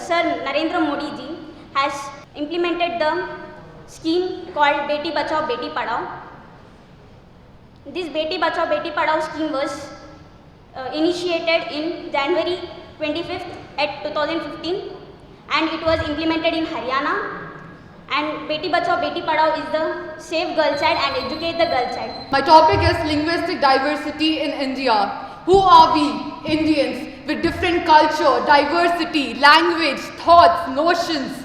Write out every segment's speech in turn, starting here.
Sir Narendra Modi ji has implemented the scheme called Beti Bachao Beti Padhao. This Beti Bachao Beti Padhao scheme was initiated in January 25th at 2015 and it was implemented in Haryana. And Beti Bachao Beti Padhao is the Save Girl Child and Educate the Girl Child. My topic is linguistic diversity in India. Who are we, Indians, with different culture, diversity, language, thoughts, notions?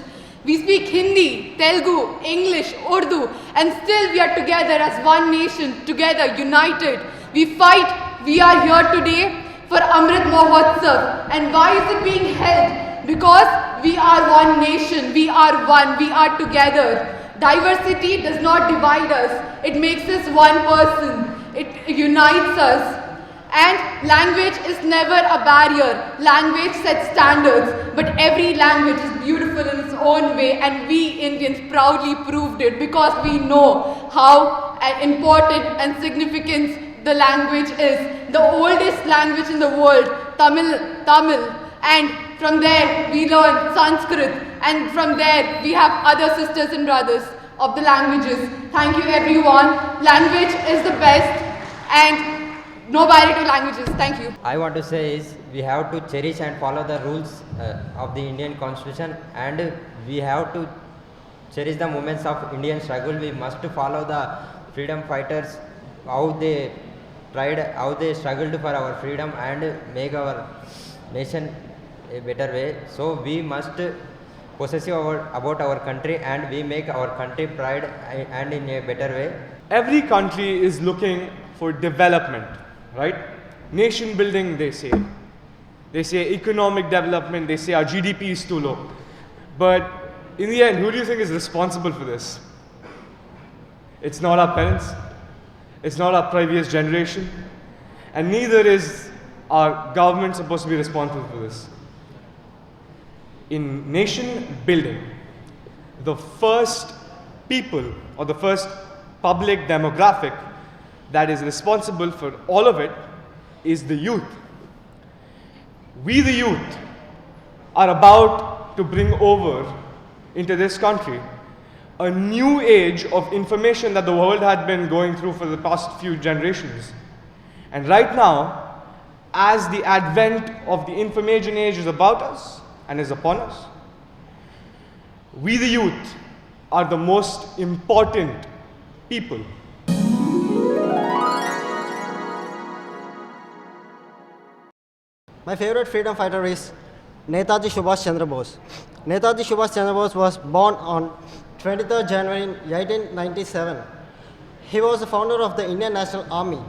We speak Hindi, Telugu, English, Urdu, and still we are together as one nation, together, united. We fight. We are here today for Amrit Mahotsav. And why is it being held? Because we are one nation, we are one, we are together. Diversity does not divide us, it makes us one person, it unites us. And language is never a barrier, language sets standards, but every language is beautiful in its own way and we Indians proudly proved it because we know how important and significant the language is. The oldest language in the world, Tamil, and from there we learn Sanskrit, and from there we have other sisters and brothers of the languages. Thank you everyone. Language is the best and no barrier to languages. Thank you. I want to say is we have to cherish and follow the rules of the Indian Constitution, and we have to cherish the moments of Indian struggle. We must follow the freedom fighters, how they tried, how they struggled for our freedom and make our nation a better way. So we must possessive about our country and we make our country pride and in a better way. Every country is looking for development, right? Nation building, they say. They say economic development, they say our GDP is too low. But in the end, who do you think is responsible for this? It's not our parents, it's not our previous generation, and neither is our government supposed to be responsible for this. In nation building, the first people or the first public demographic that is responsible for all of it is the youth. We the youth are about to bring over into this country a new age of information that the world had been going through for the past few generations. And right now, as the advent of the information age is about us and is upon us, we the youth are the most important people. My favorite freedom fighter is Netaji Subhash Chandra Bose. Netaji Subhash Chandra Bose was born on 23rd January 1897. He was the founder of the Indian National Army.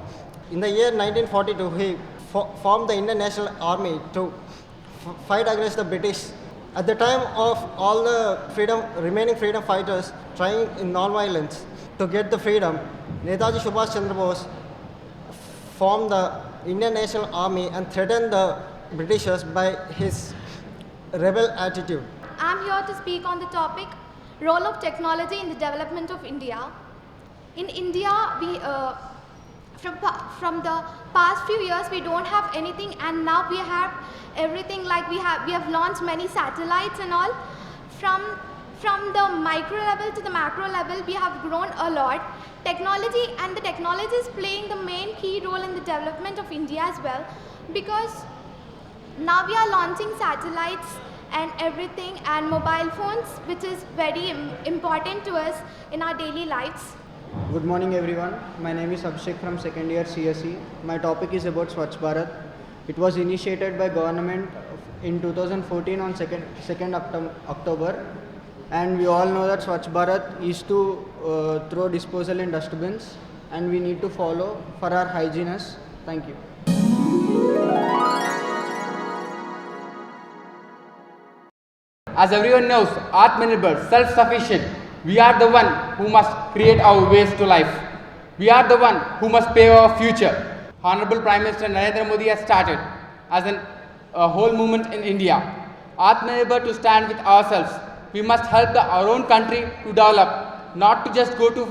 In the year 1942, he formed the Indian National Army to fight against the British. At the time of all the remaining freedom fighters trying in non-violence to get the freedom, Netaji Subhash Chandra Bose formed the Indian National Army and threatened the Britishers by his rebel attitude. I am here to speak on the topic, role of technology in the development of India. In India, we from the past few years we don't have anything, and now we have everything. Like we have launched many satellites and all. From the micro level to the macro level, we have grown a lot. Technology is playing the main key role in the development of India as well, because now we are launching satellites and everything, and mobile phones, which is very important to us in our daily lives. Good morning everyone. My name is Abhishek from second year CSE. My topic is about Swachh Bharat. It was initiated by government in 2014 on 2nd October. And we all know that Swachh Bharat is to throw disposal in dustbins, and we need to follow for our hygienist. Thank you. As everyone knows, Atmanirbhar, self-sufficient. We are the one who must create our ways to life. We are the one who must pave our future. Honorable Prime Minister Narendra Modi has started as a whole movement in India. Atmanirbhar, to stand with ourselves. We must help our own country to develop, not to just go to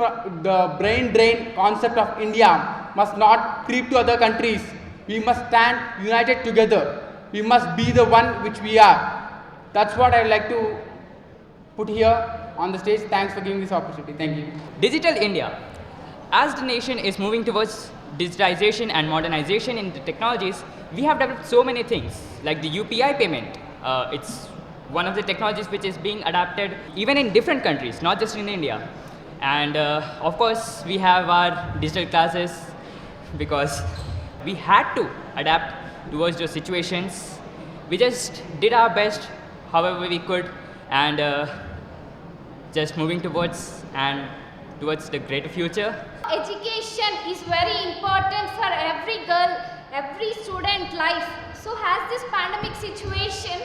the brain drain concept of India, must not creep to other countries. We must stand united together. We must be the one which we are. That's what I'd like to put here on the stage. Thanks for giving this opportunity. Thank you. Digital India. As the nation is moving towards digitization and modernization in the technologies, we have developed so many things like the UPI payment. It's one of the technologies which is being adapted even in different countries, not just in India. And of course, we have our digital classes because we had to adapt towards those situations. We just did our best however we could, and just moving towards the greater future. Education is very important for every girl, every student life. So has this pandemic situation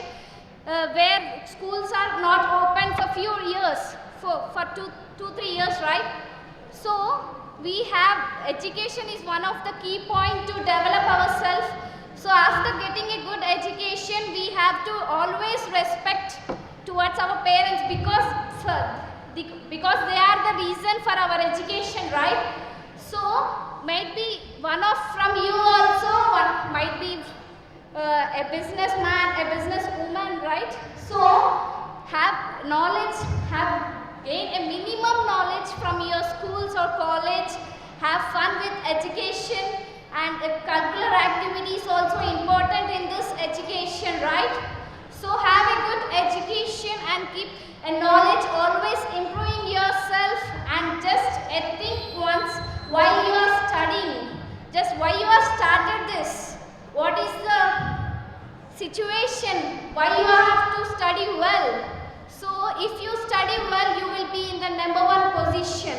where schools are not open for few years, for two, 3 years, right? So we have education is one of the key point to develop ourselves. So after getting a good education, we have to always respect towards our parents because they are the reason for our education, right? So might be one of from you also, one might be a businessman, a businesswoman, right? So have knowledge, gain a minimum knowledge from your schools or college, have fun with education, and curricular activity is also important in this education, right? So have a good education and keep a knowledge, always improving yourself, and just think once while you are studying, just why you have started this, what is the situation, why you have to study well. So if you study well, you will be in the #1 position.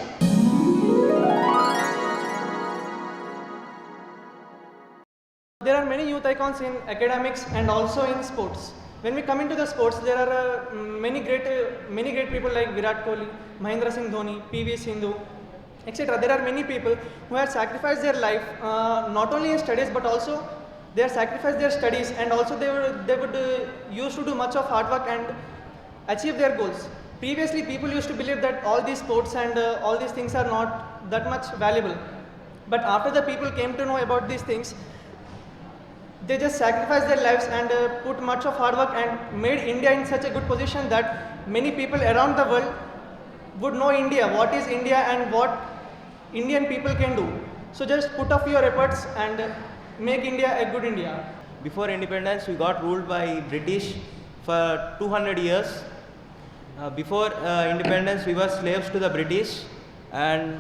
There are many youth icons in academics and also in sports. When we come into the sports, there are many great people like Virat Kohli, Mahendra Singh Dhoni, PV Sindhu, etc. There are many people who have sacrificed their life not only in studies but also they have sacrificed their studies, and also they would used to do much of hard work and achieve their goals. Previously, people used to believe that all these sports and all these things are not that much valuable. But after the people came to know about these things, they just sacrificed their lives and put much of hard work and made India in such a good position that many people around the world would know India, what is India and what Indian people can do. So just put up your efforts and make India a good India. Before independence, we got ruled by British for 200 years. Before independence, we were slaves to the British, and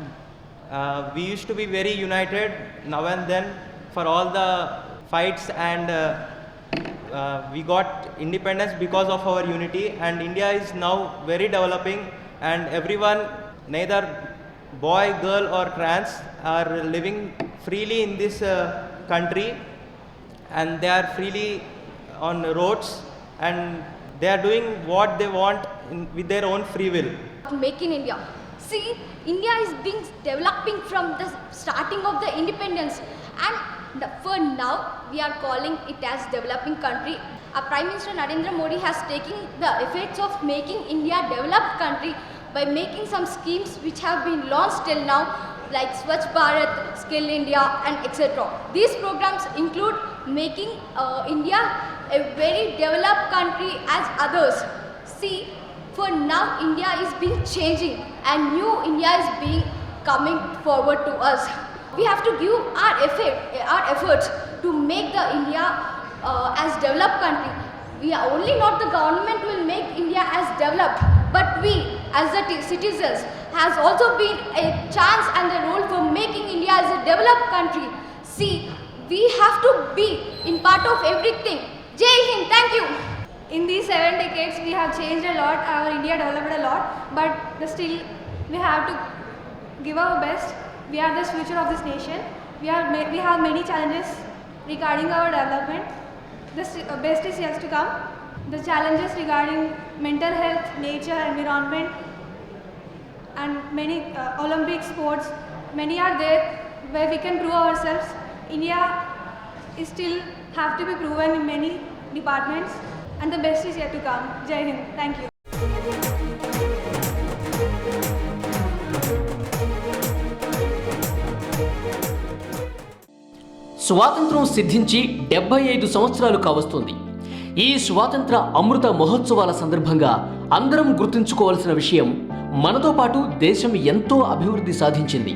we used to be very united now and then for all the fights, and we got independence because of our unity, and India is now very developing, and everyone, neither boy, girl or trans, are living freely in this country, and they are freely on roads, and they are doing what they want with their own free will. Make in India. See, India is being developing from the starting of the independence, and for now we are calling it as developing country. Our Prime Minister Narendra Modi has taken the effects of making India developed country by making some schemes which have been launched till now, like Swachh Bharat, Skill India, and etc. These programs include making India a very developed country as others. See, for now India is being changing and new India is being coming forward to us. We have to give our efforts to make the India as developed country. We are only not the government will make India as developed, but we as the citizens has also been a chance and a role for making India as a developed country. See, we have to be in part of everything. Jai Hind, thank you. In these 7 decades, we have changed a lot. Our India developed a lot, but still we have to give our best. We are the future of this nation. We have many challenges regarding our development. The best is yet to come. The challenges regarding mental health, nature, environment, and many Olympic sports, many are there where we can prove ourselves. India is still have to be proven in many departments, and the best is yet to come. Jai Hind. Thank you. స్వాతంత్రం సిద్ధించి 75 సంవత్సరాలు కావస్తుంది. ఈ స్వాతంత్ర అమృత మహోత్సవాల సందర్భంగా అందరం గుర్తుంచుకోవాల్సిన విషయం, మనతో పాటు దేశం ఎంతో అభివృద్ధి సాధించింది.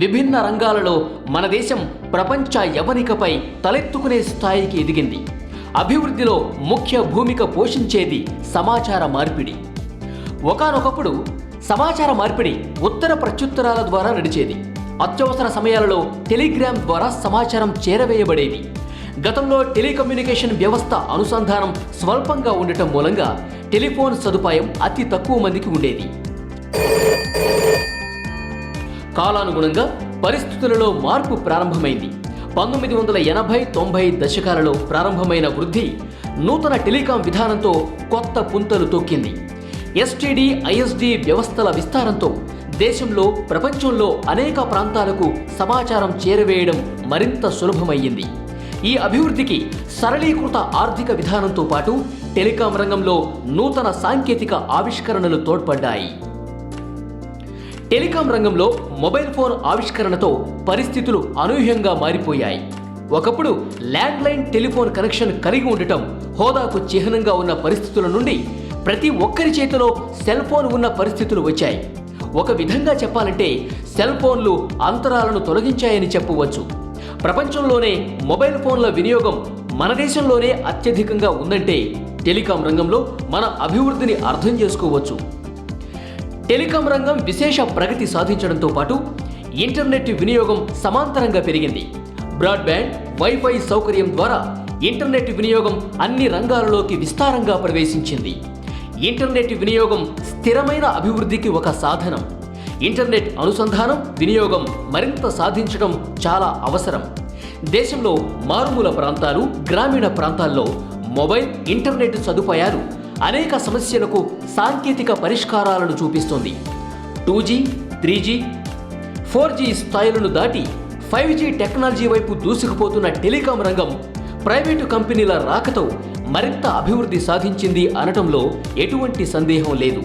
విభిన్న రంగాలలో మన దేశం ప్రపంచ యవనికపై తలెత్తుకునే స్థాయికి ఎదిగింది. అభివృద్ధిలో ముఖ్య భూమిక పోషించేది సమాచార మార్పిడి. ఒకానొకప్పుడు సమాచార మార్పిడి ఉత్తర ప్రత్యుత్తరాల ద్వారా నడిచేది. అత్యవసర సమయాలలో టెలిగ్రామ్ ద్వారా సమాచారం చేరవేయబడేది. గతంలో టెలికమ్యూనికేషన్ వ్యవస్థ అనుసంధానం స్వల్పంగా ఉండటం మూలంగా టెలిఫోన్ సదుపాయం అతి తక్కువ మందికి ఉండేది. కాలానుగుణంగా పరిస్థితులలో మార్పు ప్రారంభమైంది. 1980-90 దశకాలలో ప్రారంభమైన వృద్ధి నూతన టెలికాం విధానంతో కొత్త పుంతలు తొక్కింది. ఎస్టీడీ, ఐఎస్డీ వ్యవస్థల విస్తారంతో దేశంలో, ప్రపంచంలో అనేక ప్రాంతాలకు సమాచారం చేరవేయడం మరింత సులభమయ్యింది. ఈ అభివృద్ధికి సరళీకృత ఆర్థిక విధానంతో పాటు టెలికాం రంగంలో నూతన సాంకేతిక ఆవిష్కరణలు తోడ్పడ్డాయి. టెలికాం రంగంలో మొబైల్ ఫోన్ ఆవిష్కరణతో పరిస్థితులు అనూహ్యంగా మారిపోయాయి. ఒకప్పుడు ల్యాండ్లైన్ టెలిఫోన్ కనెక్షన్ కలిగి ఉండటం హోదాకు చిహ్నంగా ఉన్న పరిస్థితుల నుండి ప్రతి ఒక్కరి చేతిలో సెల్ ఫోన్ ఉన్న పరిస్థితులు వచ్చాయి. ఒక విధంగా చెప్పాలంటే సెల్ ఫోన్లు అంతరాలను తొలగించాయని చెప్పవచ్చు. ప్రపంచంలోనే మొబైల్ ఫోన్ల వినియోగం మన దేశంలోనే అత్యధికంగా ఉందంటే టెలికాం రంగంలో మన అభివృద్ధిని అర్థం చేసుకోవచ్చు. టెలికాం రంగం విశేష ప్రగతి సాధించడంతో పాటు ఇంటర్నెట్ వినియోగం సమాంతరంగా పెరిగింది. బ్రాడ్బ్యాండ్, వైఫై సౌకర్యం ద్వారా ఇంటర్నెట్ వినియోగం అన్ని రంగాలలోకి విస్తారంగా ప్రవేశించింది. ఇంటర్నెట్ వినియోగం స్థిరమైన అభివృద్ధికి ఒక సాధనం. ఇంటర్నెట్ అనుసంధానం, వినియోగం మరింత సాధించడం చాలా అవసరం. దేశంలో మారుమూల ప్రాంతాలు, గ్రామీణ ప్రాంతాల్లో మొబైల్, ఇంటర్నెట్ సదుపాయాలు అనేక సమస్యలకు సాంకేతిక పరిష్కారాలను చూపిస్తుంది. 2G, 3G, 4G స్థాయిలను దాటి 5G టెక్నాలజీ వైపు దూసుకుపోతున్న టెలికాం రంగం ప్రైవేటు కంపెనీల రాకతో మరింత అభివృద్ధి సాధించింది అనటంలో ఎటువంటి సందేహం లేదు.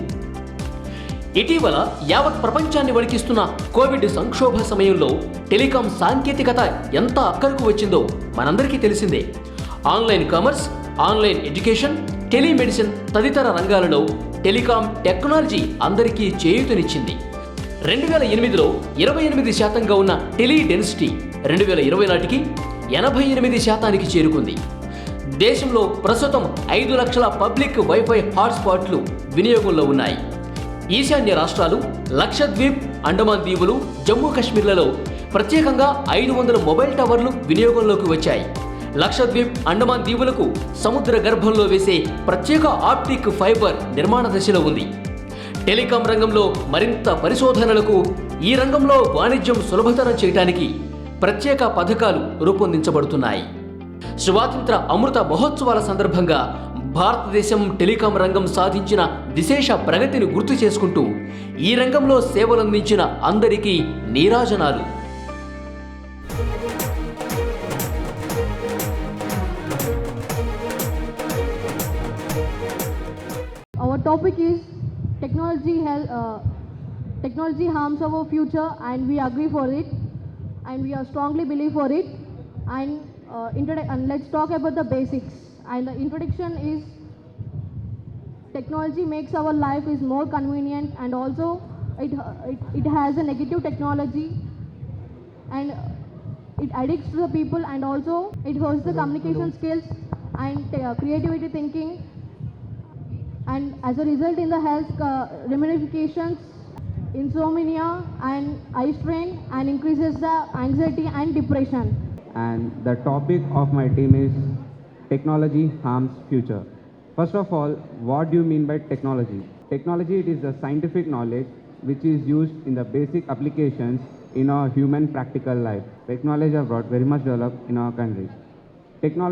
ఇటీవల యావత్ ప్రపంచాన్ని వణికిస్తున్న కోవిడ్ సంక్షోభ సమయంలో టెలికాం సాంకేతికత ఎంత అక్కరకు వచ్చిందో మనందరికీ తెలిసిందే. Online commerce, online education, telemedicine తదితర రంగాలలో టెలికాం టెక్నాలజీ అందరికీ చేయూతనిచ్చింది. 2008లో 28% ఉన్న టెలి డెన్సిటీ 2020 నాటికి 88% చేరుకుంది. దేశంలో ప్రస్తుతం 5 లక్షల పబ్లిక్ వైఫై హాట్స్పాట్లు వినియోగంలో ఉన్నాయి. ఈశాన్య రాష్ట్రాలు, లక్షద్వీప్, అండమాన్ దీవులు, జమ్మూ కాశ్మీర్లలో ప్రత్యేకంగా 500 మొబైల్ టవర్లు వినియోగంలోకి వచ్చాయి. లక్షద్వీప్, అండమాన్ దీవులకు సముద్ర గర్భంలో వేసే ప్రత్యేక ఆప్టిక్ ఫైబర్ నిర్మాణ దశలో ఉంది. టెలికాం రంగంలో మరింత పరిశోధనలకు, ఈ రంగంలో వాణిజ్యం సులభతరం చేయడానికి ప్రత్యేక పథకాలు రూపొందించబడుతున్నాయి. స్వాతంత్ర అమృత మహోత్సవాల సందర్భంగా భారతదేశం టెలికాం రంగం సాధించిన విశేష ప్రగతిని గుర్తు చేసుకుంటూ ఈ రంగంలో సేవలందించిన అందరికీ నీరాజనాలు. Our topic is technology harms our future, and we agree for it, and we are strongly believe for it. And let's talk about the basics. And the introduction is technology makes our life is more convenient, and also it has a negative technology, and it addicts to the people, and also it hurts the communication skills and creativity thinking, and as a result in the health ramifications, insomnia and eye strain, and increases the anxiety and depression. And the topic of my team is technology harms future. First of all, what do you mean by technology? Technology, it is the scientific knowledge which is used in the basic applications in our human practical life. Technology are brought very much developed in our country.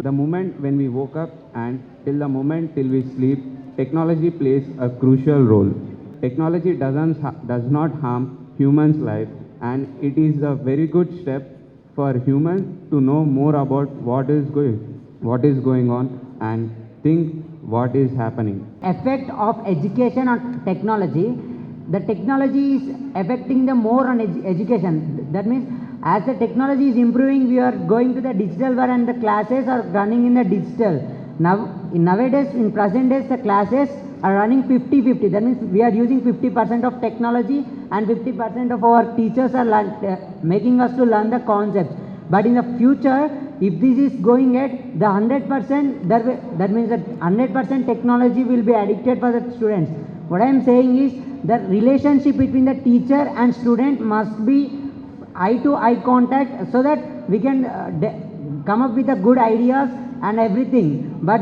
The moment when we woke up and till the moment till we sleep, technology plays a crucial role. Technology does not harm humans' life, and it is a very good step for humans to know more about what is going on and think what is happening. Effect of education on technology. The technology is affecting the more on education. That means as the technology is improving, we are going to the digital world and the classes are running in the digital. Nowadays, in present days, the classes are running 50-50. That means we are using 50% of technology and 50% of our teachers are making us to learn the concepts. But in the future, if this is going at the 100%, that means that 100% technology will be addicted for the students. What I am saying is the relationship between the teacher and student must be eye-to-eye contact, so that we can come up with the good ideas and everything. But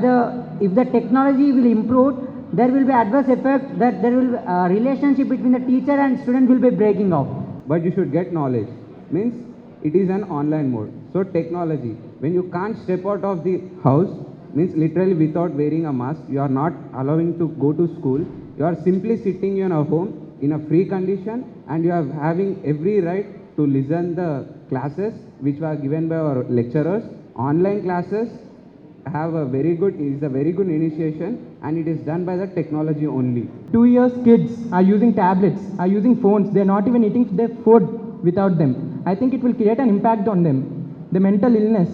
if the technology will improve, there will be adverse effect, that there will relationship between the teacher and student will be breaking off. But you should get knowledge. Means it is an online mode. So technology, when you can't step out of the house, means literally without wearing a mask, you are not allowing to go to school, you are simply sitting in a home in a free condition, and you are having every right to listen the classes which were given by our lecturers. Online classes have a very good initiation, and it is done by the technology only. 2 years kids are using tablets, are using phones, they're not even eating their food without them. I think it will create an impact on them. The mental illness,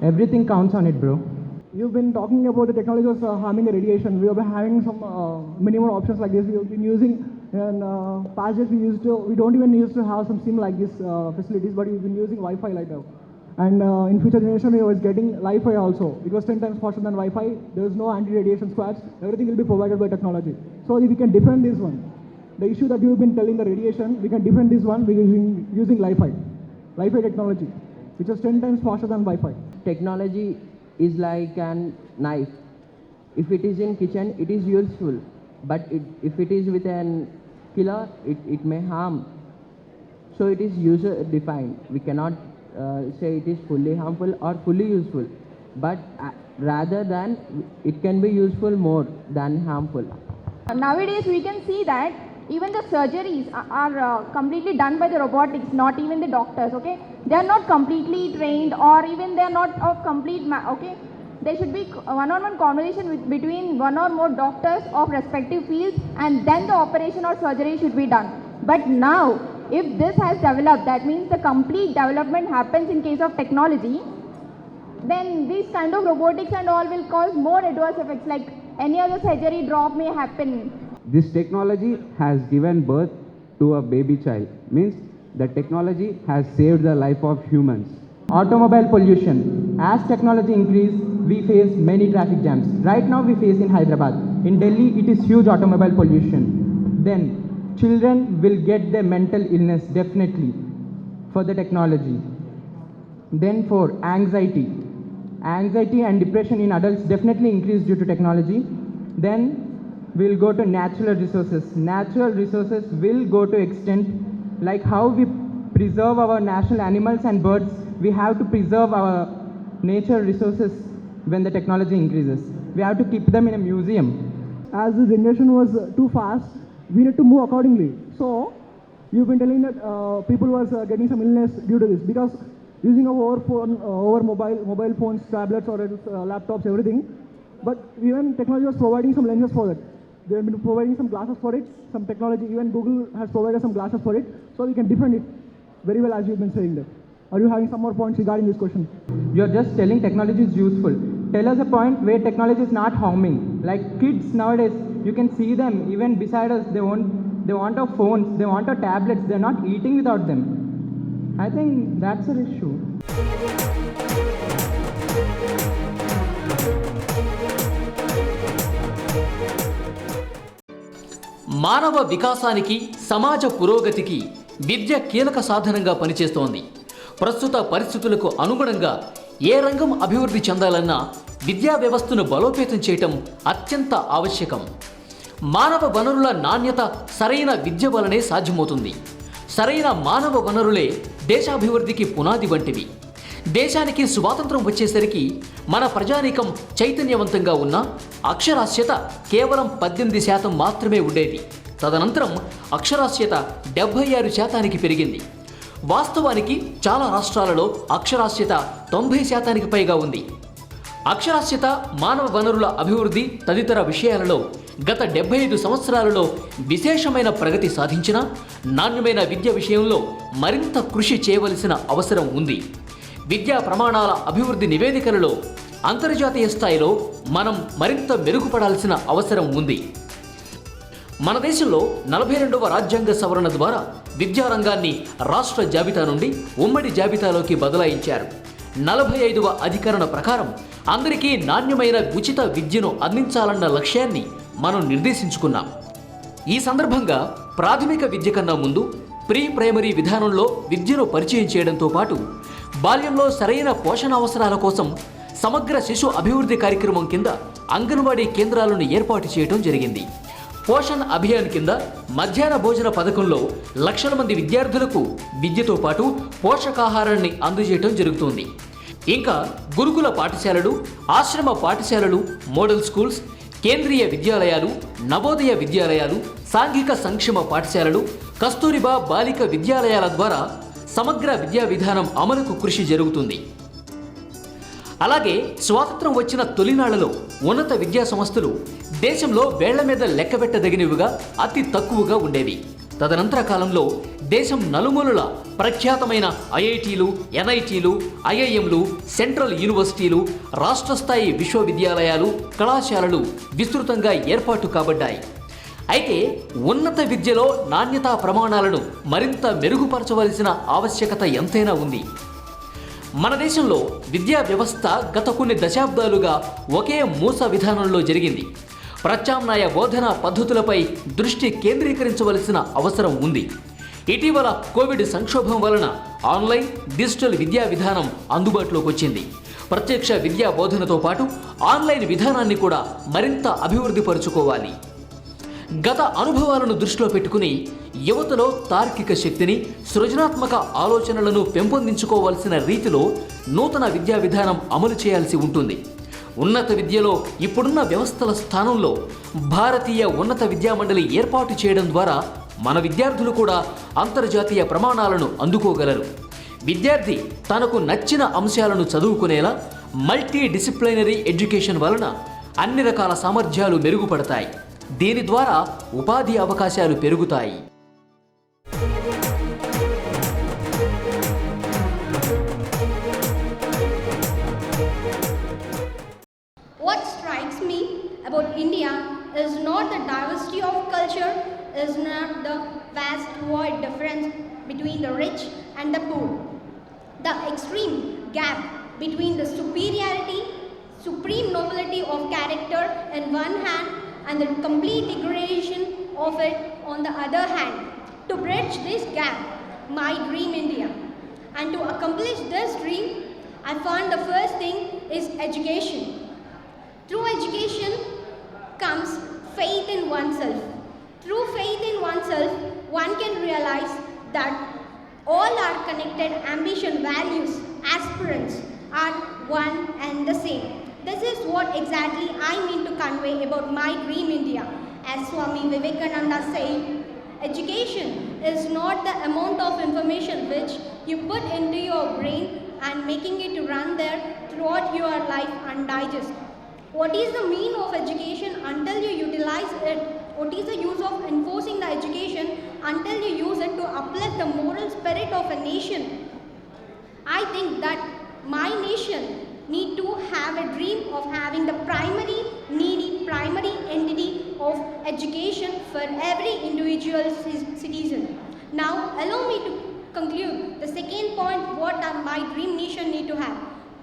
everything counts on it, bro. You've been talking about the technology was harming the radiation. We have been having some many more options like this. We have been using, and past days we don't even used to have some SIM like this facilities, but we've been using Wi-Fi like that. And in future generation, we was getting Wi-Fi also. It was 10 times faster than Wi-Fi. There is no anti-radiation squads. Everything will be provided by technology. So if we can defend this one, the issue that you've been telling, the radiation, we can defend this one by using Wi-Fi technology, which is 10 times faster than Wi-Fi. Technology is like a knife. If it is in kitchen, it is useful. But if it is with an killer, it may harm. So it is user defined. We cannot say it is fully harmful or fully useful. But rather than, it can be useful more than harmful. Nowadays we can see that even the surgeries are completely done by the robotics, not even the doctors, okay? They are not completely trained, or even they are not of complete, okay? There should be one-on-one conversation between one or more doctors of respective fields, and then the operation or surgery should be done. But now, if this has developed, that means the complete development happens in case of technology, then these kind of robotics and all will cause more adverse effects, like any other surgery drop may happen. This technology has given birth to a baby child. Means the technology has saved the life of humans. Automobile pollution. As technology increases, we face many traffic jams. Right now we face in Hyderabad. In Delhi, it is huge automobile pollution. Then children will get their mental illness definitely for the technology. Then for anxiety. Anxiety and depression in adults definitely increase due to technology. Then we'll go to natural resources. Natural resources will go to extent like how we preserve our national animals and birds. We have to preserve our nature resources when the technology increases. We have to keep them in a museum. As the generation was too fast, we need to move accordingly. So you've been telling that people was getting some illness due to this, because using over mobile phones, tablets, or laptops, everything. But even technology was providing some lenses for that. They have been providing some glasses for it, some technology. Even Google has provided some glasses for it, so we can defend it very well, as you've been saying that. Are you having some more points regarding this question? You're just telling technology is useful. Tell us a point where technology is not harming. Like kids nowadays, you can see them even beside us. They want our phones, they want our tablets. They're not eating without them. I think that's an issue. మానవ వికాసానికి సమాజ పురోగతికి విద్య కీలక సాధనంగా పనిచేస్తోంది. ప్రస్తుత పరిస్థితులకు అనుగుణంగా ఏ రంగం అభివృద్ధి చెందాలన్నా విద్యా వ్యవస్థను బలోపేతం చేయటం అత్యంత ఆవశ్యకం. మానవ వనరుల నాణ్యత సరైన విద్య వలనే సాధ్యమవుతుంది. సరైన మానవ వనరులే దేశాభివృద్ధికి పునాది వంటివి. దేశానికి స్వాతంత్రం వచ్చేసరికి మన ప్రజానీకం చైతన్యవంతంగా ఉన్న అక్షరాస్యత కేవలం 18% మాత్రమే ఉండేది. తదనంతరం అక్షరాస్యత 76% పెరిగింది. వాస్తవానికి చాలా రాష్ట్రాలలో అక్షరాస్యత 90% పైగా ఉంది. అక్షరాస్యత, మానవ వనరుల అభివృద్ధి తదితర విషయాలలో గత 75 సంవత్సరాలలో విశేషమైన ప్రగతి సాధించిన నాణ్యమైన విద్య విషయంలో మరింత కృషి చేయవలసిన అవసరం ఉంది. విద్యా ప్రమాణాల అభివృద్ధి నివేదికలలో అంతర్జాతీయ స్థాయిలో మనం మరింత మెరుగుపడాల్సిన అవసరం ఉంది. మన దేశంలో 42వ రాజ్యాంగ సవరణ ద్వారా విద్యారంగాన్ని రాష్ట్ర జాబితా నుండి ఉమ్మడి జాబితాలోకి బదలాయించారు. 45వ అధికరణ ప్రకారం అందరికీ నాణ్యమైన ఉచిత విద్యను అందించాలన్న లక్ష్యాన్ని మనం నిర్దేశించుకున్నాం. ఈ సందర్భంగా ప్రాథమిక విద్య కన్నా ముందు ప్రీ ప్రైమరీ విధానంలో విద్యను పరిచయం చేయడంతో పాటు బాల్యంలో సరైన పోషణ అవసరాల కోసం సమగ్ర శిశు అభివృద్ధి కార్యక్రమం కింద అంగన్వాడీ కేంద్రాలను ఏర్పాటు చేయడం జరిగింది. పోషణ్ అభియాన్ కింద మధ్యాహ్న భోజన పథకంలో లక్షల మంది విద్యార్థులకు విద్యతో పాటు పోషకాహారాన్ని అందజేయడం జరుగుతుంది. ఇంకా గురుకుల పాఠశాలలు, ఆశ్రమ పాఠశాలలు, మోడల్ స్కూల్స్, కేంద్రీయ విద్యాలయాలు, నవోదయ విద్యాలయాలు, సాంఘిక సంక్షేమ పాఠశాలలు, కస్తూరిబా బాలిక విద్యాలయాల ద్వారా సమగ్ర విద్యా విధానం అమలుకు కృషి జరుగుతుంది. అలాగే స్వాతంత్రం వచ్చిన తొలినాళ్లలో ఉన్నత విద్యా సంస్థలు దేశంలో వేళ్ల మీద లెక్కబెట్టదగినవిగా అతి తక్కువగా ఉండేవి. తదనంతర కాలంలో దేశం నలుమూలల ప్రఖ్యాతమైన ఐఐటీలు, ఎన్ఐటీలు, ఐఐఎంలు, సెంట్రల్ యూనివర్సిటీలు, రాష్ట్ర స్థాయి విశ్వవిద్యాలయాలు, కళాశాలలు విస్తృతంగా ఏర్పాటు కాబడ్డాయి. అయితే ఉన్నత విద్యలో నాణ్యతా ప్రమాణాలను మరింత మెరుగుపరచవలసిన ఆవశ్యకత ఎంతైనా ఉంది. మన దేశంలో విద్యా వ్యవస్థ గత కొన్ని దశాబ్దాలుగా ఒకే మూస విధానంలో జరిగింది. ప్రత్యామ్నాయ బోధనా పద్ధతులపై దృష్టి కేంద్రీకరించవలసిన అవసరం ఉంది. ఇటీవల కోవిడ్ సంక్షోభం వలన ఆన్లైన్, డిజిటల్ విద్యా విధానం అందుబాటులోకి వచ్చింది. ప్రత్యక్ష విద్యా బోధనతో పాటు ఆన్లైన్ విధానాన్ని కూడా మరింత అభివృద్ధి పరుచుకోవాలి. గత అనుభవాలను దృష్టిలో పెట్టుకుని యువతలో తార్కిక శక్తిని, సృజనాత్మక ఆలోచనలను పెంపొందించుకోవాల్సిన రీతిలో నూతన విద్యా విధానం అమలు చేయాల్సి ఉంటుంది. ఉన్నత విద్యలో ఇప్పుడున్న వ్యవస్థల స్థానంలో భారతీయ ఉన్నత విద్యామండలి ఏర్పాటు చేయడం ద్వారా మన విద్యార్థులు కూడా అంతర్జాతీయ ప్రమాణాలను అందుకోగలరు. విద్యార్థి తనకు నచ్చిన అంశాలను చదువుకునేలా మల్టీ డిసిప్లినరీ ఎడ్యుకేషన్ వలన అన్ని రకాల సామర్థ్యాలు మెరుగుపడతాయి. దీని ద్వారా ఉపాధి అవకాశాలు పెరుగుతాయి. What strikes me about India is not the diversity of culture, is not the vast wide difference between the rich and the poor. The extreme gap between the superiority, supreme nobility of character in one hand and the complete degradation of it on the other hand. To bridge this gap, my dream India. And to accomplish this dream, I found the first thing is education. Through education comes faith in oneself. Through faith in oneself, one can realize that all our connected ambition, values, aspirants are one and the same. This is what exactly I mean to convey about my dream India. As Swami Vivekananda said, education is not the amount of information which you put into your brain and making it run there throughout your life undigested. What is the mean of education until you utilize it? What is the use of enforcing the education until you use it to uplift the moral spirit of a nation? I think that my nation need to have a dream of having the primary entity of education for every individual citizen. Now allow me to conclude the second point what my dream nation need to have: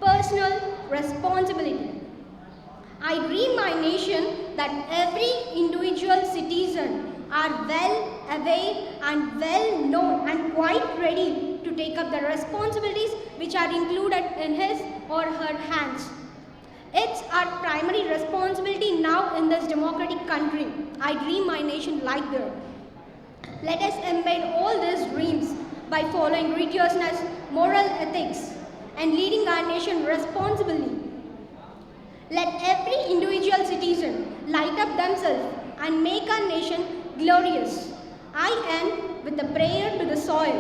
personal responsibility. I dream my nation that every individual citizen are well aware and well known and quite ready to take up the responsibilities which are included in his or her hands. It's our primary responsibility now in this democratic country. I dream my nation like that. Let us embed all these dreams by following rigorousness, moral ethics, and leading our nation responsibly. Let every individual citizen light up themselves and make our nation glorious. I end with a prayer to the soil.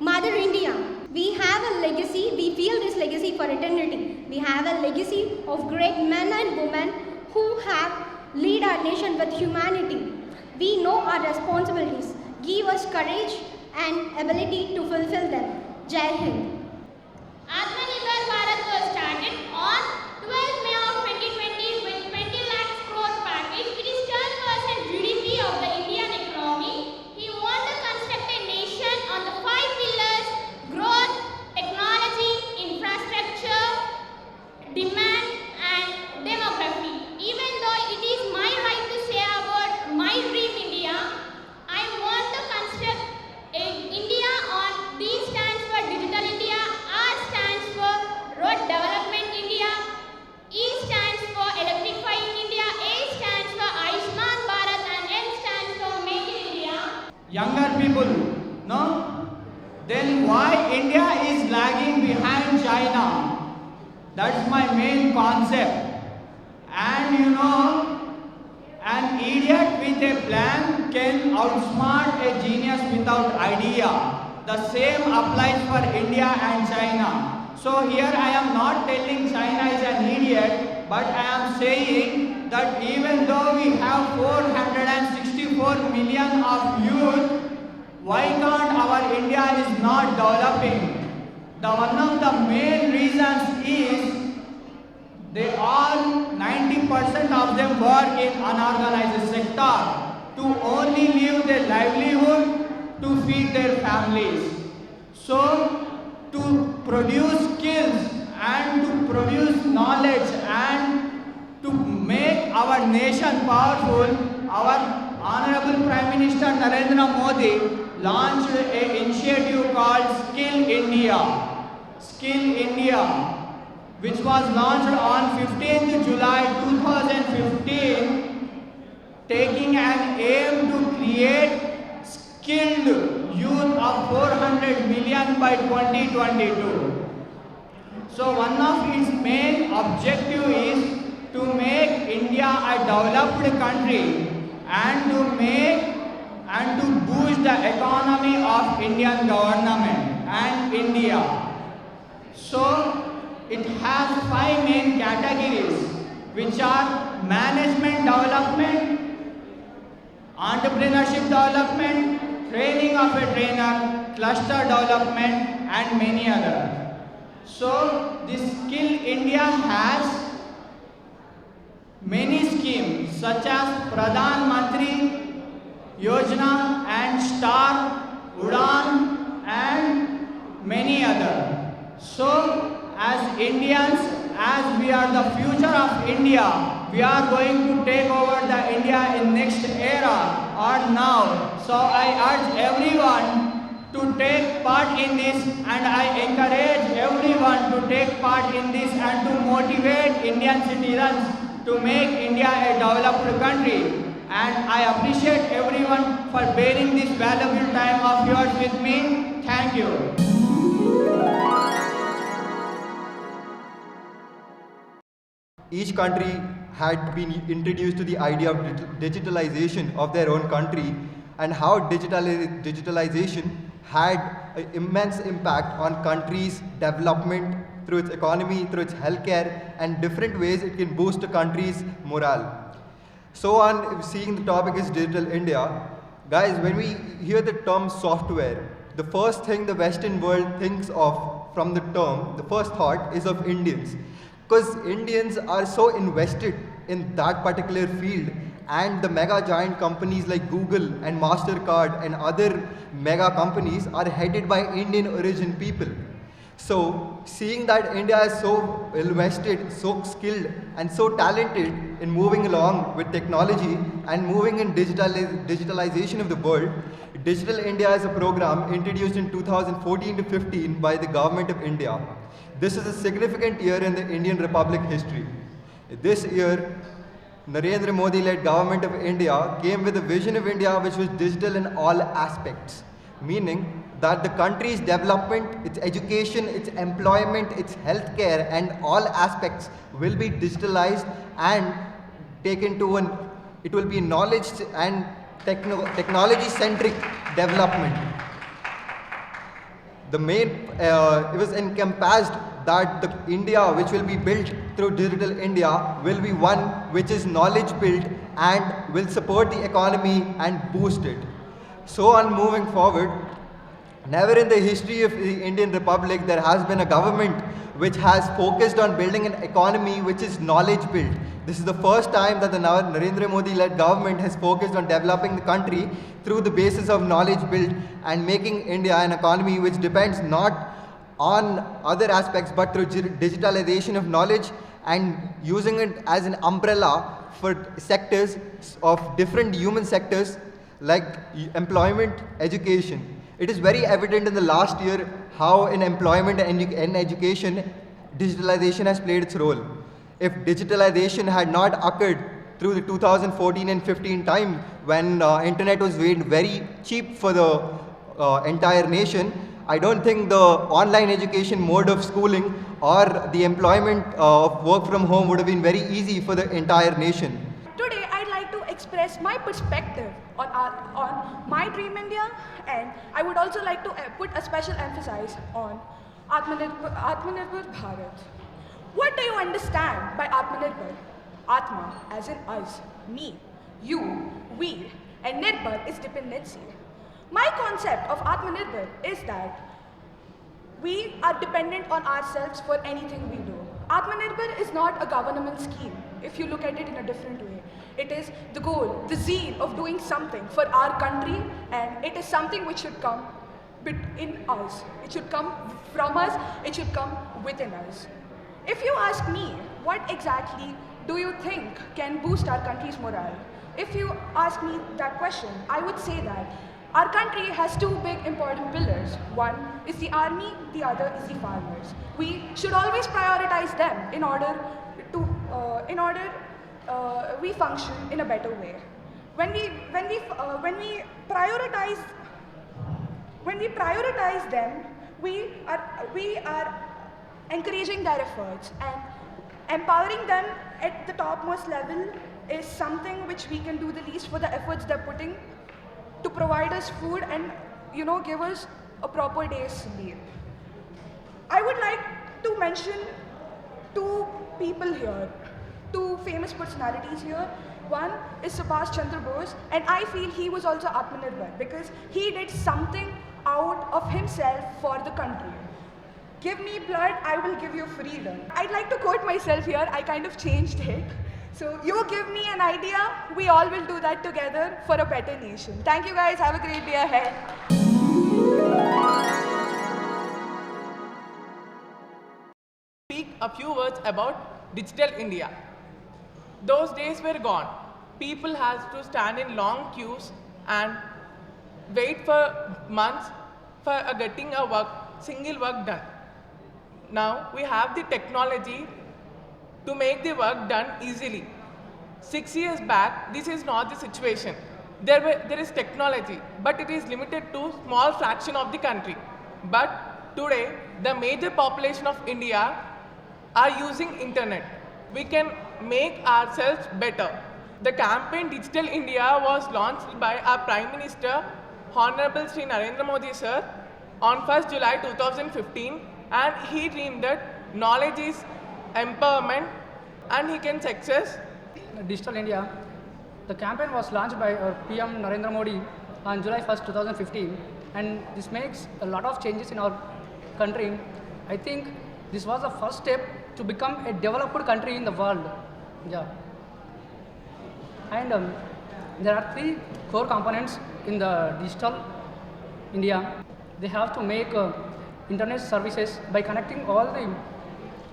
Mother India, we have a legacy, we feel this legacy for eternity. We have a legacy of great men and women who have lead our nation with humanity. We know our responsibilities. Give us courage and ability to fulfill them. Jai Hind. Atmanirbhar Bharat was started on 12 younger people, no? Then why India is lagging behind China? That's my main concept. And you know, an idiot with a plan can outsmart a genius without idea. The same applies for India and China. So here I am not telling China is an idiot, but I am saying that even though we have 464 million of youth, why can't our India is not developing? One of the main reasons is they all 90% of them work in unorganized sector to only live their livelihood to feed their families. So to produce skills and to produce knowledge and to make our nation powerful, our Honorable Prime Minister Narendra Modi launched an initiative called Skill India, which was launched on 15th July 2015, taking an aim to create skilled youth of 400 million by 2022. So one of its main objective is to make India a developed country and to boost the economy of Indian government and India. So it has 5 main categories, which are management development, entrepreneurship development, training of a trainer, cluster development, and many others. So this Skill India has many schemes such as Pradhan Mantri Yojana and Star, Udan, and many others. So as Indians, as we are the future of India, we are going to take over the India in next era or now. So I urge everyone to take part in this, and I encourage everyone to take part in this and to motivate Indian citizens to make India a developed country. And I appreciate everyone for bearing this valuable time of yours with me. Thank you. Each country had been introduced to the idea of digitalization of their own country, and how digitalization had an immense impact on countries' development through its economy, through its healthcare, and different ways it can boost a country's morale. So on, seeing the topic is Digital India, guys, when we hear the term software, the first thing the Western world thinks of from the term, the first thought is of Indians. Because Indians are so invested in that particular field, and the mega giant companies like Google and MasterCard and other mega companies are headed by Indian origin people. So seeing that India is so invested, so skilled and so talented in moving along with technology and moving in digitalization of the world, Digital India is a program introduced in 2014 to 15 by the Government of India. This is a significant year in the Indian Republic history. This year, Narendra Modi-led Government of India came with a vision of India which was digital in all aspects, meaning that the country's development, its education, its employment, its healthcare, and all aspects will be digitalized and taken to it will be knowledge and technology-centric development. The main, it was encompassed that the India which will be built through Digital India will be one which is knowledge built and will support the economy and boost it. So on moving forward, never in the history of the Indian Republic there has been a government which has focused on building an economy which is knowledge built. This is the first time that the Narendra Modi-led government has focused on developing the country through the basis of knowledge built and making India an economy which depends not on other aspects but through digitalization of knowledge and using it as an umbrella for sectors of different human sectors like employment, education. It is very evident in the last year how in employment and in education, digitalization has played its role. If digitalization had not occurred through the 2014 and 15 time when internet was made very cheap for the entire nation, I don't think the online education mode of schooling or the employment of work from home would have been very easy for the entire nation. Today, I'd like to express my perspective on my dream India, and I would also like to put a special emphasis on Atmanirbhar Bharat. What do you understand by Atmanirbhar? Atma, as in us, me, you, we, and Nirbhar is dependency. My concept of Atmanirbhar is that we are dependent on ourselves for anything we do. Atmanirbhar is not a government scheme, if you look at it in a different way. It is the goal, the zeal of doing something for our country, and it is something which should come in us. It should come from us, it should come within us. If you ask me, what exactly do you think can boost our country's morale? If you ask me that question, I would say that our country has two big important pillars. One is the army, the other is the farmers. We should always prioritize them in order we function in a better way. When we prioritize them, we are encouraging their efforts, and empowering them at the topmost level is something which we can do the least for the efforts they're putting to provide us food and give us a proper day's sleep. I would like to mention two people here, two famous personalities here. One is Subhash Chandra Bose, and I feel he was also Atmanirbhar because he did something out of himself for the country. Give me blood, I will give you freedom. I'd like to quote myself here, I kind of changed it. So you give me an idea, we all will do that together for a better nation. Thank you guys, have a great day ahead. Speak a few words about Digital India. Those days were gone. People had to stand in long queues and wait for months for getting a single work done. Now we have the technology to make the work done easily. 6 years back, this is not the situation. There is technology, but it is limited to small fraction of the country. But today, the major population of India are using internet. We can make ourselves better. The campaign Digital India was launched by our Prime Minister, Honorable Sri Narendra Modi sir, on 1st July 2015, and he dreamed that knowledge is empowerment and he can success. Digital India, the campaign was launched by our PM Narendra Modi on July 1st, 2015, and this makes a lot of changes in our country. I think this was the first step to become a developed country in the world. Yeah. And there are three core components in the Digital India. They have to make internet services by connecting all the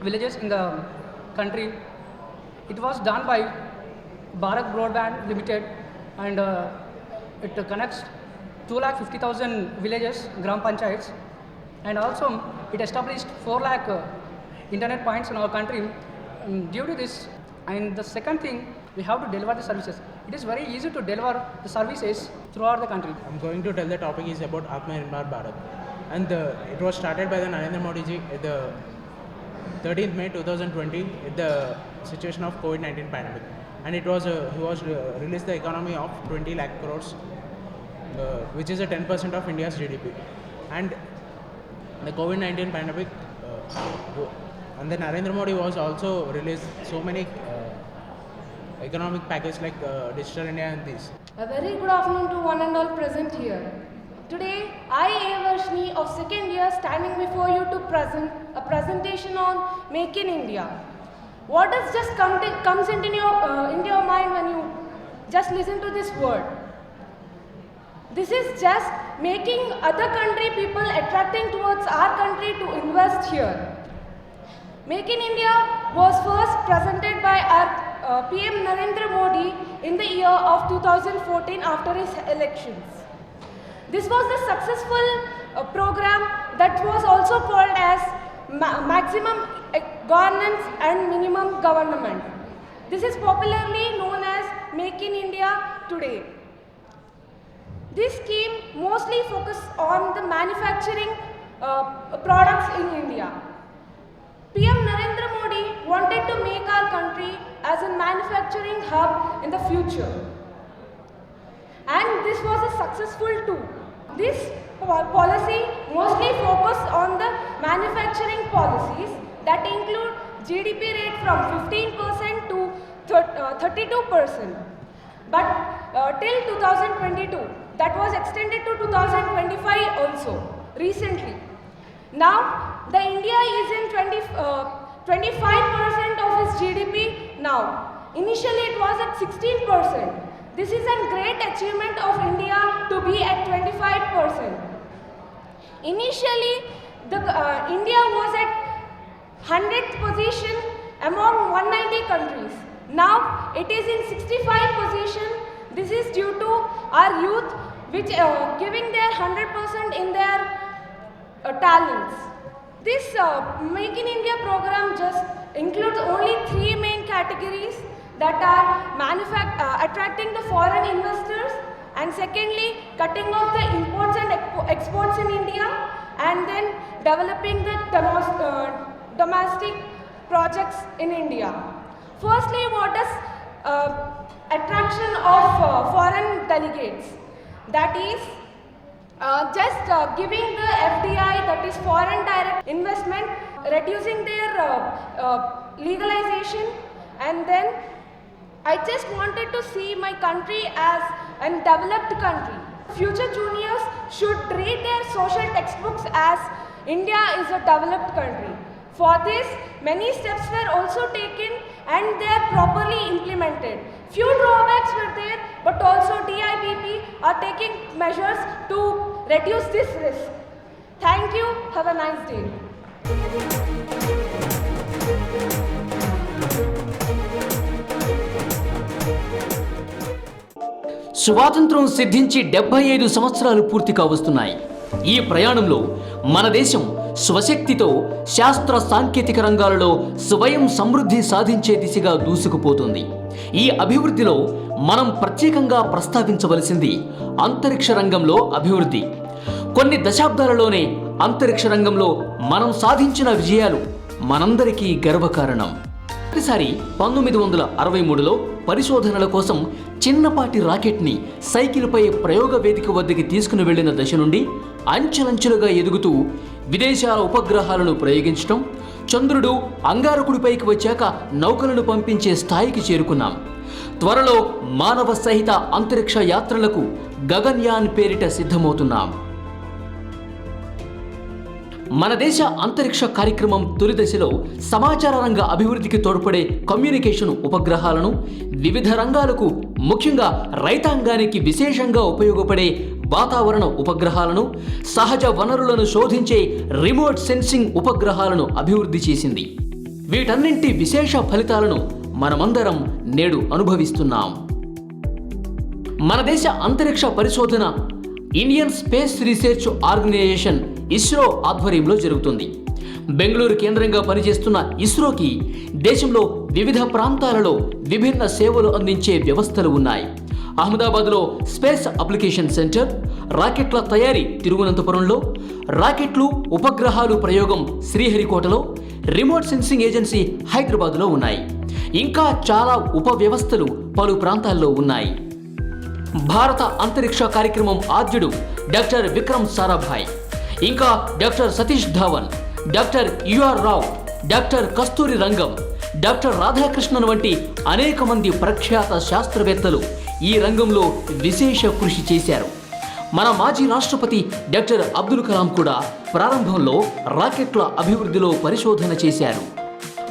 villages in the country. It was done by Bharat Broadband Limited, and it connects 250,000 villages, Gram Panchayats, and also it established 4 lakh internet points in our country. Due to this, and the second thing, we have to deliver the services. It is very easy to deliver the services throughout the country. I'm going to tell the topic is about Atmanirbhar Bharat, and it was started by the Narendra Modi ji at the 13th May 2020 at the situation of COVID-19 pandemic, and it was he was released the economy of 20 lakh crores, which is a 10% of India's GDP, and the COVID-19 pandemic, and then Narendra Modi was also released so many economic package like Digital India and these. A very good afternoon to one and all present here. Today, I, Varshni of second year, standing before you to present a presentation on Make in India. What does just comes into your mind when you just listen to this word? This is just making other country people attracting towards our country to invest here. Make in India was first presented by our PM Narendra Modi in the year of 2014 after his elections. This was a successful program that was also called as Maximum Governance and Minimum Government. This is popularly known as Make in India today. This scheme mostly focuses on the manufacturing products in India. PM Narendra Modi wanted to make our country as a manufacturing hub in the future. And this was a successful too. This policy mostly focused on the manufacturing policies that include GDP rate from 15% to 32%. But till 2022, that was extended to 2025 also, recently. Now, the India is in 25% of its GDP now. Initially, it was at 16%. This is a great achievement of India to be at 25%. Initially, India was at 100th position among 190 countries. Now, it is in 65th position. This is due to our youth, which giving their 100% in their talents. This Make in India program just includes only 3 main categories, that are attracting the foreign investors, and secondly, cutting off the imports and exports in India, and then developing the domestic projects in India. Firstly, what is attraction of foreign delegates? That is just giving the FDI, that is foreign direct investment, reducing their legalization, and then I just wanted to see my country as a developed country. Future juniors should read their social textbooks as India is a developed country. For this, many steps were also taken and they are properly implemented. Few drawbacks were there, but also DIPP are taking measures to reduce this risk. Thank you. Have a nice day. స్వాతంత్రం సిద్ధించి 75 సంవత్సరాలు పూర్తి కావస్తున్నాయి. ఈ ప్రయాణంలో మన దేశం స్వశక్తితో శాస్త్ర సాంకేతిక రంగాలలో స్వయం సమృద్ధి సాధించే దిశగా దూసుకుపోతుంది. ఈ అభివృద్ధిలో మనం ప్రత్యేకంగా ప్రస్తావించవలసింది అంతరిక్ష రంగంలో అభివృద్ధి. కొన్ని దశాబ్దాలలోనే అంతరిక్ష రంగంలో మనం సాధించిన విజయాలు మనందరికీ గర్వకారణం. ఒకసారి 1963లో పరిశోధనల కోసం చిన్నపాటి రాకెట్ని సైకిల్పై ప్రయోగ వేదిక వద్దకి తీసుకుని వెళ్లిన దశ నుండి అంచెలంచెలుగా ఎదుగుతూ విదేశాల ఉపగ్రహాలను ప్రయోగించడం, చంద్రుడు అంగారకుడిపైకి వచ్చాక నౌకలను పంపించే స్థాయికి చేరుకున్నాం. త్వరలో మానవ సహిత అంతరిక్ష యాత్రలకు గగన్యాన్ పేరిట సిద్ధమవుతున్నాం. మన దేశ అంతరిక్ష కార్యక్రమం తొలి దశలో సమాచార రంగ అభివృద్ధికి తోడ్పడే కమ్యూనికేషన్ ఉపగ్రహాలను, వివిధ రంగాలకు ముఖ్యంగా రైతాంగానికి విశేషంగా ఉపయోగపడే వాతావరణ ఉపగ్రహాలను, సహజ వనరులను శోధించే రిమోట్ సెన్సింగ్ ఉపగ్రహాలను అభివృద్ధి చేసింది. వీటన్నింటి విశేష ఫలితాలను మనమందరం నేడు అనుభవిస్తున్నాం. మన దేశ అంతరిక్ష పరిశోధన Indian space research organisation ISRO ఆధ్వర్యంలో జరుగుతుంది. బెంగళూరు కేంద్రంగా పనిచేస్తున్న ఇస్రోకి దేశంలో వివిధ ప్రాంతాలలో విభిన్న సేవలు అందించే వ్యవస్థలు ఉన్నాయి. అహ్మదాబాద్లో స్పేస్ అప్లికేషన్ సెంటర్, రాకెట్ల తయారీ తిరువనంతపురంలో, రాకెట్లు ఉపగ్రహాలు ప్రయోగం శ్రీహరికోటలో, రిమోట్ సెన్సింగ్ ఏజెన్సీ హైదరాబాద్లో ఉన్నాయి. ఇంకా చాలా ఉప వ్యవస్థలు పలు ప్రాంతాల్లో ఉన్నాయి. భారత అంతరిక్ష కార్యక్రమం ఆద్యుడు డాక్టర్ విక్రమ్ సారాభాయ్, ఇంకా doctor Satish Dhawan, doctor U R Rao, doctor Kasturi Rangan, doctor Radhakrishnan వంటి అనేక మంది ప్రఖ్యాత శాస్త్రవేత్తలు ఈ రంగంలో విశేష కృషి చేశారు. మన మాజీ రాష్ట్రపతి డాక్టర్ అబ్దుల్ కలాం కూడా ప్రారంభంలో రాకెట్ల అభివృద్ధిలో పరిశోధన చేశారు.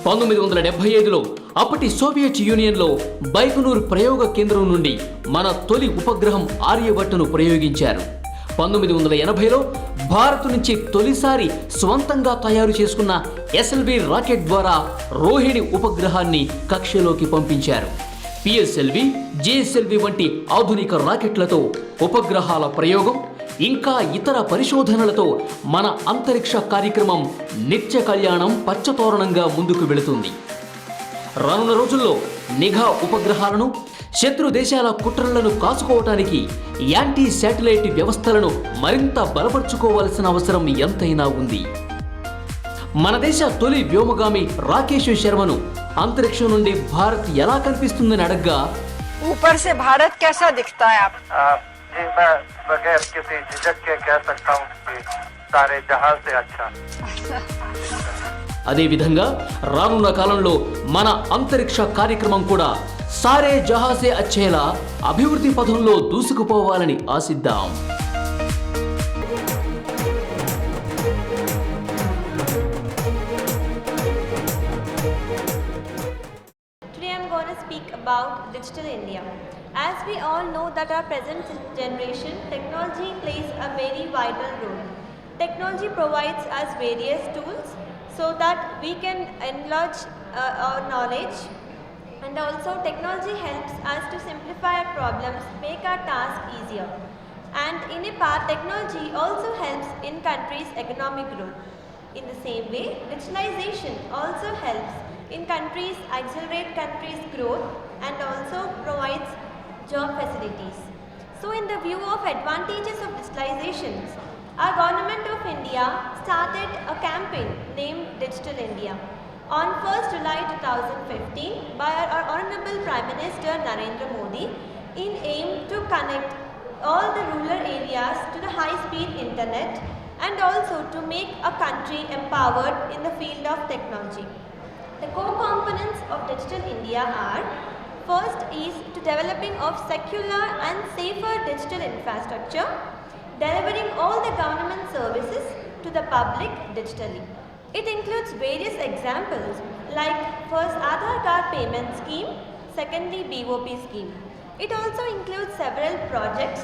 1975లో అప్పటి సోవియట్ యూనియన్లో బైకనూర్ ప్రయోగ కేంద్రం నుండి మన తొలి ఉపగ్రహం ఆర్యభట్టను ప్రయోగించారు. 1980లో భారత్ నుంచి తొలిసారి స్వంతంగా తయారు చేసుకున్న ఎస్ఎల్వి రాకెట్ ద్వారా రోహిణి ఉపగ్రహాన్ని కక్షలోకి పంపించారు. పిఎస్ఎల్వి, జిఎస్ఎల్వి వంటి ఆధునిక రాకెట్లతో ఉపగ్రహాల ప్రయోగం, ఇంకా ఇతర పరిశోధనలతో మన అంతరిక్ష కార్యక్రమం నిత్య కళ్యాణం పచ్చతోరణంగా ముందుకు వెళుతుంది. రానున్న రోజుల్లో నిఘా ఉపగ్రహాలను, శత్రు దేశాల కుట్రలను కాసుకోవటానికి యాంటీ శాటిలైట్ వ్యవస్థలను మరింత బలపరుచుకోవాల్సిన అవసరం ఎంతైనా ఉంది. మన దేశ తొలి వ్యోమగామి రాకేష్ శర్మను అంతరిక్షం నుండి భారత్ ఎలా కనిపిస్తుందని అడగ్గా ऊपर से भारत कैसा दिखता है आप? जी मैं बगैर किसी झिझक के कह सकता हूँ कि सारे जहां से अच्छा. అదేవిధంగా రానున్న కాలంలో మన అంతరిక్ష కార్యక్రమం కూడా సారే జహాసే అచ్చేలా అభివృద్ధి పథంలో దూసుకుపోవాలని ఆశిద్దాం. About Digital India. As we all know that our present generation, technology plays a very vital role. Technology provides us various tools so that we can enlarge our knowledge, and also technology helps us to simplify our problems, make our task easier. And in a part, technology also helps in countries' economic growth. In the same way, digitalization also helps in countries, accelerate countries' growth and also provides job facilities. So in the view of advantages of digitalization, our government of India started a campaign named Digital India on 1st July 2015 by our Honorable Prime Minister Narendra Modi in aim to connect all the rural areas to the high-speed internet and also to make a country empowered in the field of technology. The core components of Digital India are: first is to developing of secular and safer digital infrastructure, delivering all the government services to the public digitally. It includes various examples like first Aadhaar card payment scheme, secondly BOP scheme. It also includes several projects,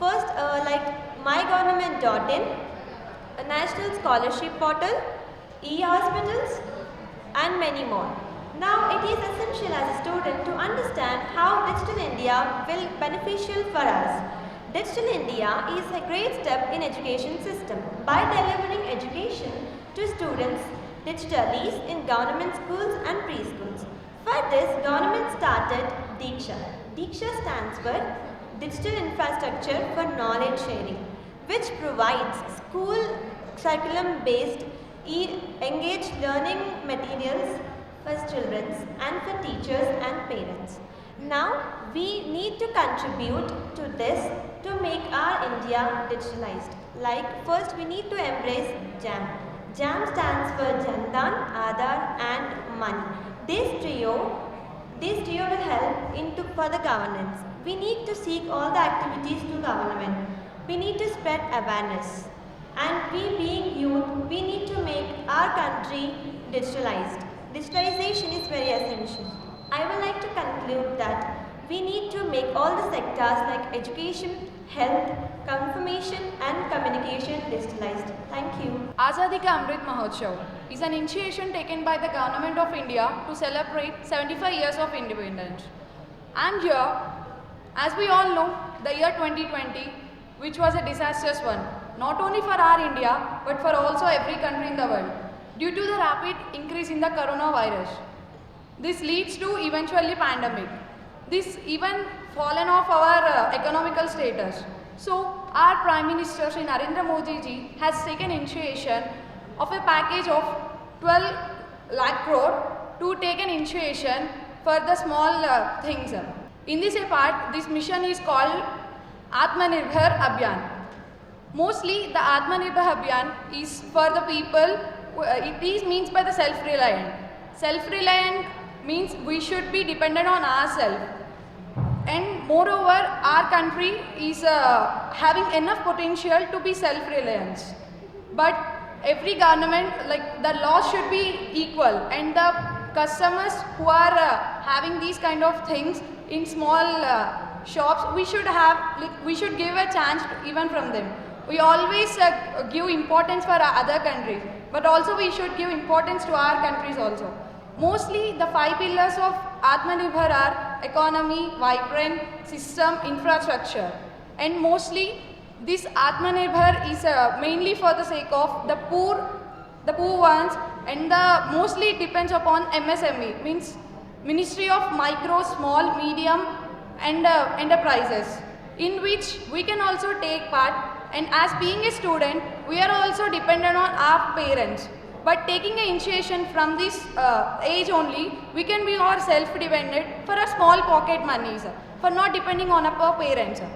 first like mygovernment.in, a national scholarship portal, e-hospitals, and many more. Now it is essential as a student to understand how Digital India will be beneficial for us. Digital India is a great step in education system by delivering education to students digitally in government schools and preschools. For this, government started Diksha. Diksha stands for Digital Infrastructure for Knowledge Sharing, which provides school curriculum based engaged learning materials for children and for teachers and parents. Now we need to contribute to this to make our India digitalized. Like first we need to embrace JAM. JAM stands for Jandan, Aadhaar and Money. This trio will help for the governance. We need to seek all the activities to government. We need to spread awareness. And we being youth, we need to make our country digitalized. Digitalization is very essential. I would like to conclude that we need to make all the sectors like education, health, information and communication digitalized. Thank you. Azadi ka Amrit Mahotsav is an initiation taken by the Government of India to celebrate 75 years of independence. And here, as we all know, the year 2020, which was a disastrous one, not only for our India, but for also every country in the world, due to the rapid increase in the coronavirus. This leads to eventually pandemic. This even fallen off our economical status. So our Prime Minister Shri Narendra Modi ji has taken initiation of a package of 12 lakh crore to take an initiation for the small things. In this part, this mission is called Atmanirbhar Abhiyan. Mostly the Atmanirbhar Abhiyan is for the people, it is means by the self-reliant. Self-reliant means we should be dependent on ourselves. And moreover, our country is having enough potential to be self-reliant. But every government, like the laws should be equal, and the customers who are having these kind of things in small shops, we should give a chance even from them. We always give importance for other countries, but also we should give importance to our countries also. Mostly the 5 pillars of Atmanirbhar are economy, vibrant, system, infrastructure. And mostly this Atmanirbhar is mainly for the sake of the poor ones, and mostly it depends upon MSME, means Ministry of Micro, Small, Medium and enterprises, in which we can also take part. And as being a student, we are also dependent on our parents. But taking an initiation from this age only, we can be our self-dependent for a small pocket money, sir, for not depending on our parents. Sir.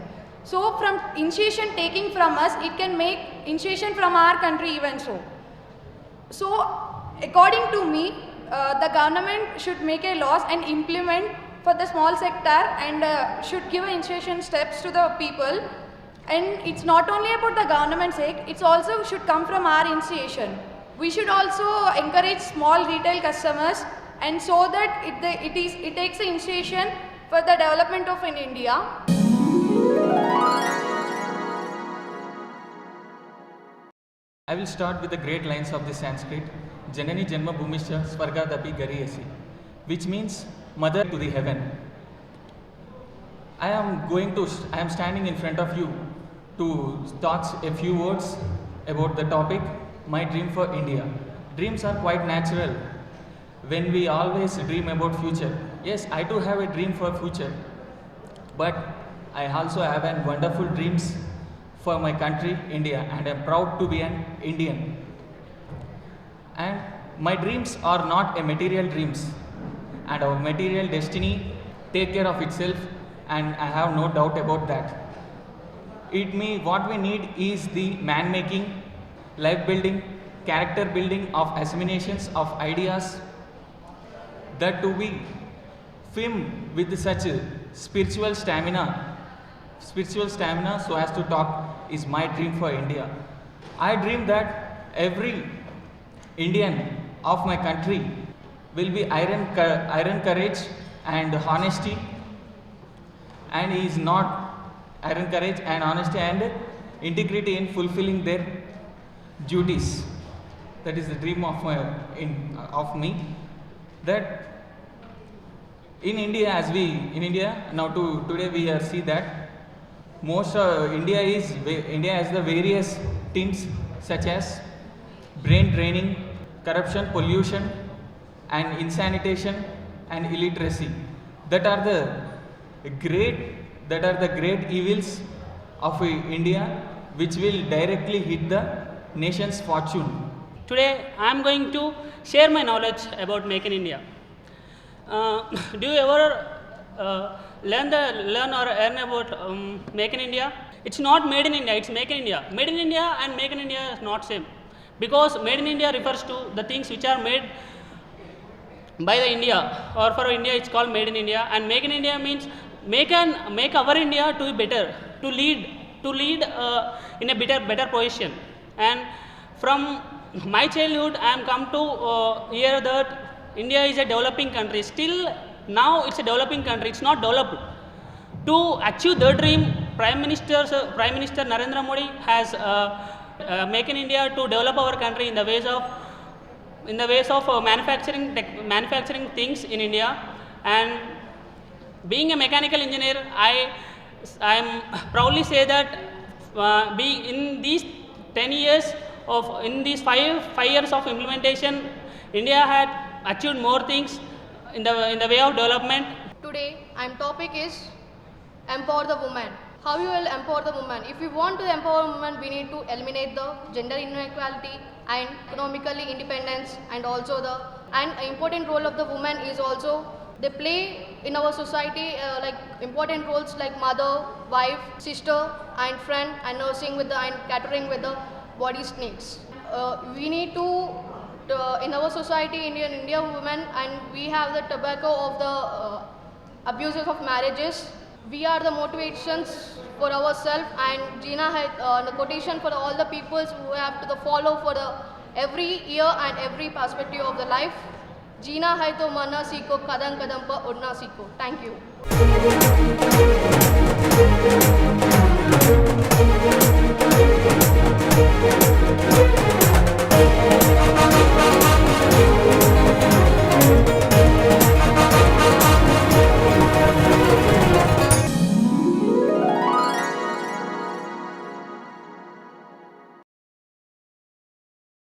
So from initiation taking from us, it can make initiation from our country even so. So according to me, the government should make a laws and implement for the small sector and should give initiation steps to the people. And it's not only about the government's sake, it's also should come from our initiation. We should also encourage small retail customers, and so that it takes the initiation for the development of in India. I will start with the great lines of the Sanskrit, Janani Janma Bhumischa Svargadapi Gariyasi, which means mother to the heaven. I am standing in front of you to talk a few words about the topic, my dream for India. Dreams are quite natural when we always dream about future. Yes, I too have a dream for future, but I also have a wonderful dreams for my country, India, and I am proud to be an Indian. And my dreams are not a material dreams, and our material destiny take care of itself, and I have no doubt about that. What we need is the man-making, life-building, character-building of assimilations of ideas, that to be film with such a spiritual stamina so as to talk is my dream for India. I dream that every Indian of my country will be iron courage and honesty, and he is not iron courage and honesty and integrity in fulfilling their duties. That is the dream of me. That in India, today we see that most India has the various things such as brain draining, corruption, pollution, and insanitation and illiteracy. That are the great evils of India, which will directly hit the nation's fortune. Today I am going to share my knowledge about Make in India. Do you ever learn or learn about Make in India? It's not Made in India, it's Make in India. Made in India and Make in India is not same, because Made in India refers to the things which are made by the India, or for India it's called Made in India, and Make in India means make our India to be better, to lead in a better position. And from my childhood I am come to hear that India is a developing country. Still now it's a developing country, it's not developed. To achieve the dream, Prime Minister Narendra Modi has Make in India to develop our country in the ways of manufacturing things in India. And being a mechanical engineer, I am proudly say that in these 10 years in these 5 years of implementation, India had achieved more things in the way of development. Today, our topic is empower the woman. How you will empower the woman? If we want to empower women, we need to eliminate the gender inequality and economically independence, and also an important role of the woman is also they play in our society like important roles like mother, wife, sister, and friend, and nursing and catering with the body's needs. We need to in our society, India women, and we have the tobacco of the abuses of marriages. We are the motivations for ourselves, and Gina had the quotation for all the peoples who have to follow for every year and every perspective of the life. Gina hai to mana siko, kadam kadam pa udna siko. Thank you.